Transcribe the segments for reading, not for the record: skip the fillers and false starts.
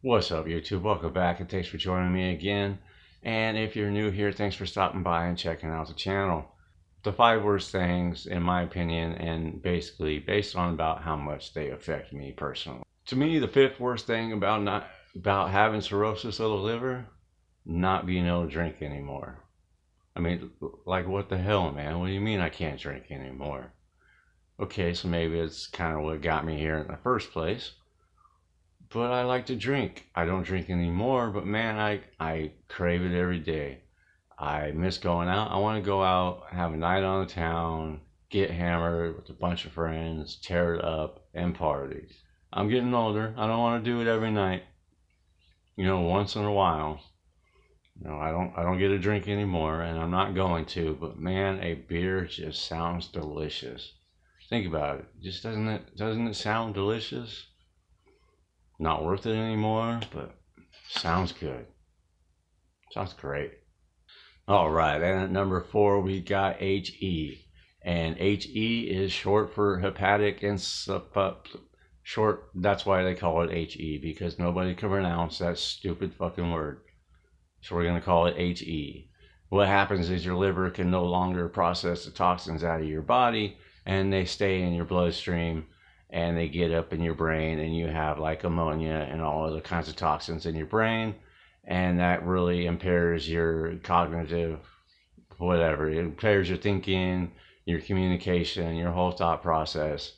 What's up, YouTube? Welcome back and thanks for joining me again. And if you're new here, thanks for stopping by and checking out the channel. The 5 worst things, in my opinion, and basically based on about how much they affect me personally. To me, the 5th worst thing about having cirrhosis of the liver, not being able to drink anymore. I mean, like, what the hell, man? What do you mean I can't drink anymore? Okay, so maybe it's kind of what got me here in the first place. But I like to drink. I don't drink anymore, but man, I crave it every day. I miss going out. I want to go out, have a night on the town, get hammered with a bunch of friends, tear it up, and party. I'm getting older. I don't want to do it every night. Once in a while. I don't get a drink anymore, and I'm not going to. But man, a beer just sounds delicious. Think about it. Just doesn't it sound delicious? Not worth it anymore, but sounds good. Sounds great. All right, and at number 4 we got HE, and HE is short for hepatic short. That's why they call it HE, because nobody can pronounce that stupid fucking word. So we're gonna call it HE. What happens is your liver can no longer process the toxins out of your body, and they stay in your bloodstream and they get up in your brain, and you have like ammonia and all other kinds of toxins in your brain, and that really impairs your cognitive whatever. It impairs your thinking, your communication, your whole thought process.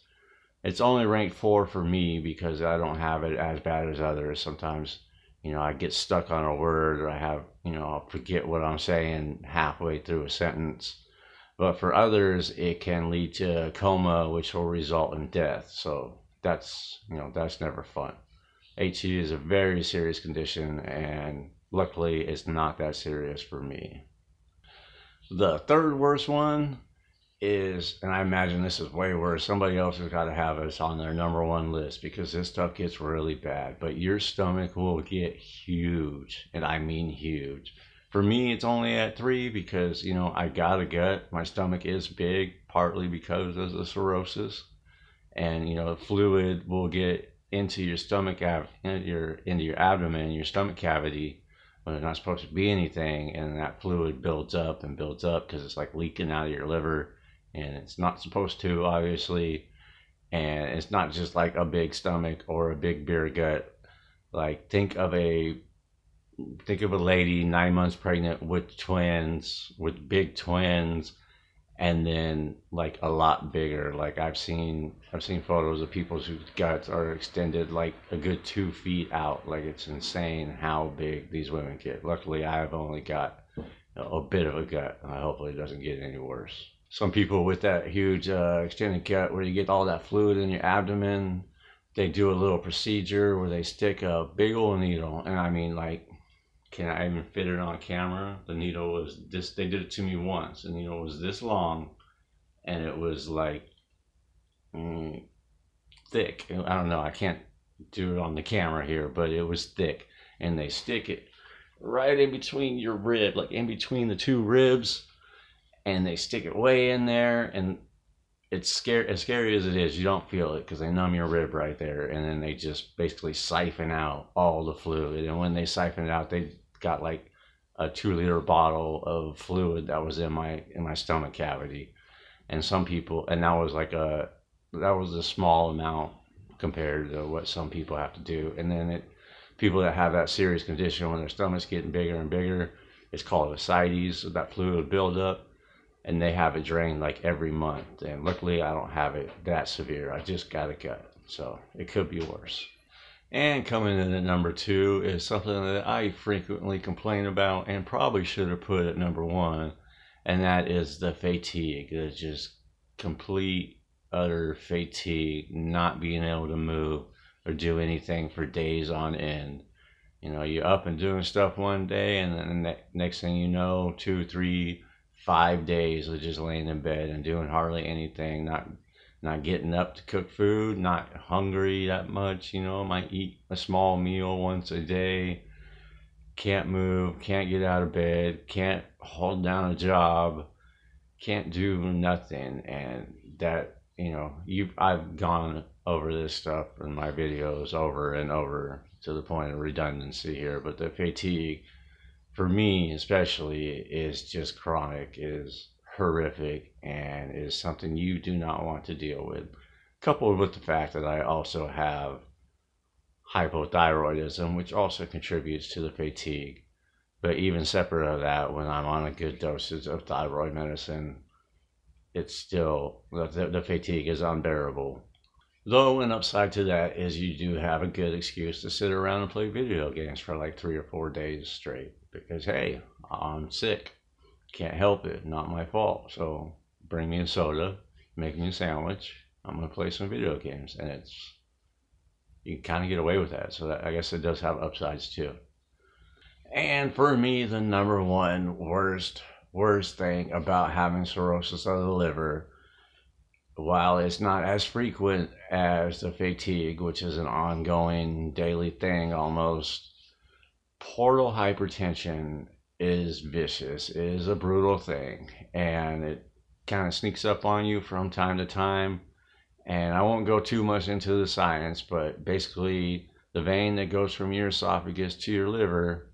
It's only ranked 4 for me because I don't have it as bad as others. Sometimes I get stuck on a word, or I'll forget what I'm saying halfway through a sentence. But for others, it can lead to a coma, which will result in death. So that's never fun. HE is a very serious condition, and luckily it's not that serious for me. The 3rd worst one is, and I imagine this is way worse, somebody else has got to have this on their number 1 list, because this stuff gets really bad, but your stomach will get huge, and I mean huge. For me, it's only at 3 because, I got a gut. My stomach is big, partly because of the cirrhosis. And, fluid will get into your stomach, into your abdomen, your stomach cavity, when there's not supposed to be anything. And that fluid builds up and builds up because it's like leaking out of your liver. And it's not supposed to, obviously. And it's not just like a big stomach or a big beer gut. Like, think of a lady 9 months pregnant with big twins, and then like a lot bigger. Like I've seen photos of people whose guts are extended like a good 2 feet out. Like, it's insane how big these women get. Luckily, I've only got a bit of a gut, and hopefully it doesn't get any worse. Some people with that huge extended gut, where you get all that fluid in your abdomen, they do a little procedure where they stick a big old needle, and I mean, like, can I even fit it on camera? The needle was this. They did it to me once. The needle was this long, and it was like thick. I don't know. I can't do it on the camera here, but it was thick. And they stick it right in between your rib, like in between the 2 ribs, and they stick it way in there. And it's scary. As scary as it is, you don't feel it because they numb your rib right there, and then they just basically siphon out all the fluid. And when they siphon it out, they got like a 2-liter bottle of fluid that was in my stomach cavity. And some people, and that was a small amount compared to what some people have to do. And then people that have that serious condition, when their stomach's getting bigger and bigger, it's called ascites. That fluid build up, and they have it drained like every month. And luckily, I don't have it that severe. I just got a gut, so it could be worse. And coming in at number 2 is something that I frequently complain about, and probably should have put at number 1, and that is the fatigue. It's just complete, utter fatigue, not being able to move or do anything for days on end. You're up and doing stuff one day, and then the next thing you know, 2, 3, 5 days of just laying in bed and doing hardly anything, not getting up to cook food, not hungry that much. Might eat a small meal once a day, can't move, can't get out of bed, can't hold down a job, can't do nothing. And that, I've gone over this stuff in my videos over and over to the point of redundancy here, but the fatigue, for me especially, is just chronic, is horrific, and is something you do not want to deal with. Coupled with the fact that I also have hypothyroidism, which also contributes to the fatigue. But even separate of that, when I'm on a good dosage of thyroid medicine, it's still, the fatigue is unbearable. Though an upside to that is you do have a good excuse to sit around and play video games for like 3 or 4 days straight. Because hey, I'm sick. Can't help it. Not my fault. So bring me a soda, make me a sandwich. I'm going to play some video games. And you can kind of get away with that. So I guess it does have upsides too. And for me, the number one worst thing about having cirrhosis of the liver, while it's not as frequent as the fatigue, which is an ongoing daily thing almost, portal hypertension is vicious. It is a brutal thing, and it kind of sneaks up on you from time to time. And I won't go too much into the science, but basically the vein that goes from your esophagus to your liver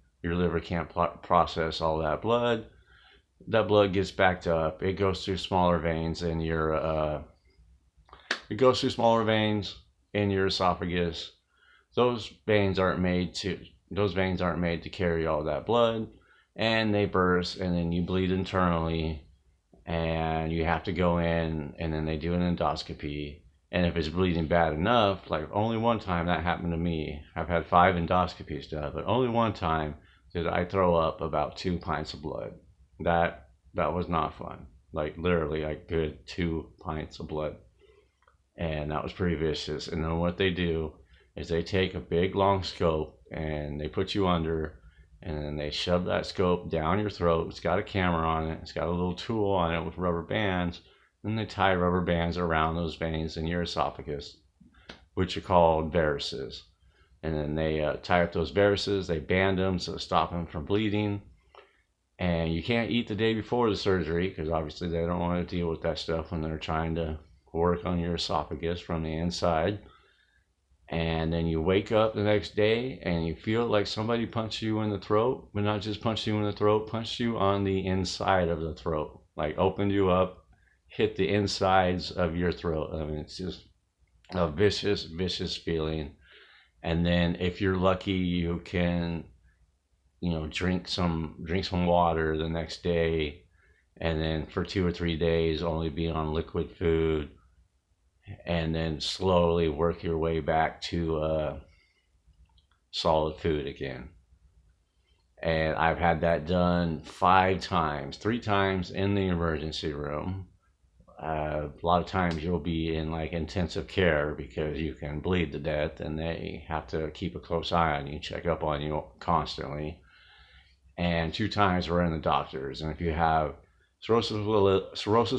can't process all that blood. That blood gets backed up. It goes through smaller veins in your esophagus. Those veins aren't made to carry all that blood, and they burst, and then you bleed internally, and you have to go in, and then they do an endoscopy. And if it's bleeding bad enough, like only one time that happened to me. I've had 5 endoscopies done, but only one time did I throw up about 2 pints of blood. That was not fun. Like literally like good 2 pints of blood. And that was pretty vicious. And then what they do is they take a big long scope and they put you under, and then they shove that scope down your throat. It's got a camera on it. It's got a little tool on it with rubber bands. And they tie rubber bands around those veins in your esophagus, which are called varices. And then they tie up those varices. They band them to stop them from bleeding. And you can't eat the day before the surgery because obviously they don't want to deal with that stuff when they're trying to work on your esophagus from the inside. And then you wake up the next day and you feel like somebody punched you in the throat, but not just punched you in the throat, punched you on the inside of the throat, like opened you up, hit the insides of your throat. I mean, it's just a vicious, vicious feeling. And then if you're lucky, you can, drink some water the next day, and then for 2 or 3 days only be on liquid food, and then slowly work your way back to solid food again. And I've had that done 5 times, 3 times in the emergency room. A lot of times you'll be in like intensive care because you can bleed to death, and they have to keep a close eye on you, check up on you constantly. And 2 times we're in the doctors. And if you have cirrhosis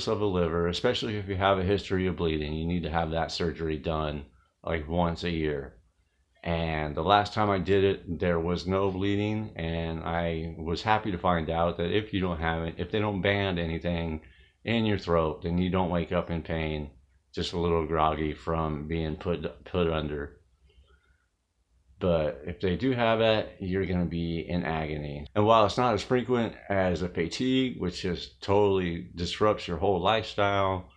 of the liver, especially if you have a history of bleeding, you need to have that surgery done like once a year. And the last time I did it, there was no bleeding, and I was happy to find out that if you don't have it, if they don't band anything in your throat, then you don't wake up in pain, just a little groggy from being put under. But if they do have that, you're going to be in agony. And while it's not as frequent as a fatigue, which just totally disrupts your whole lifestyle,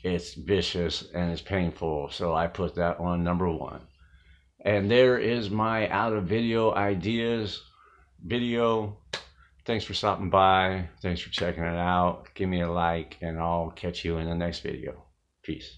it's vicious and it's painful. So I put that on number 1. And there is my out of video ideas video. Thanks for stopping by. Thanks for checking it out. Give me a like, and I'll catch you in the next video. Peace.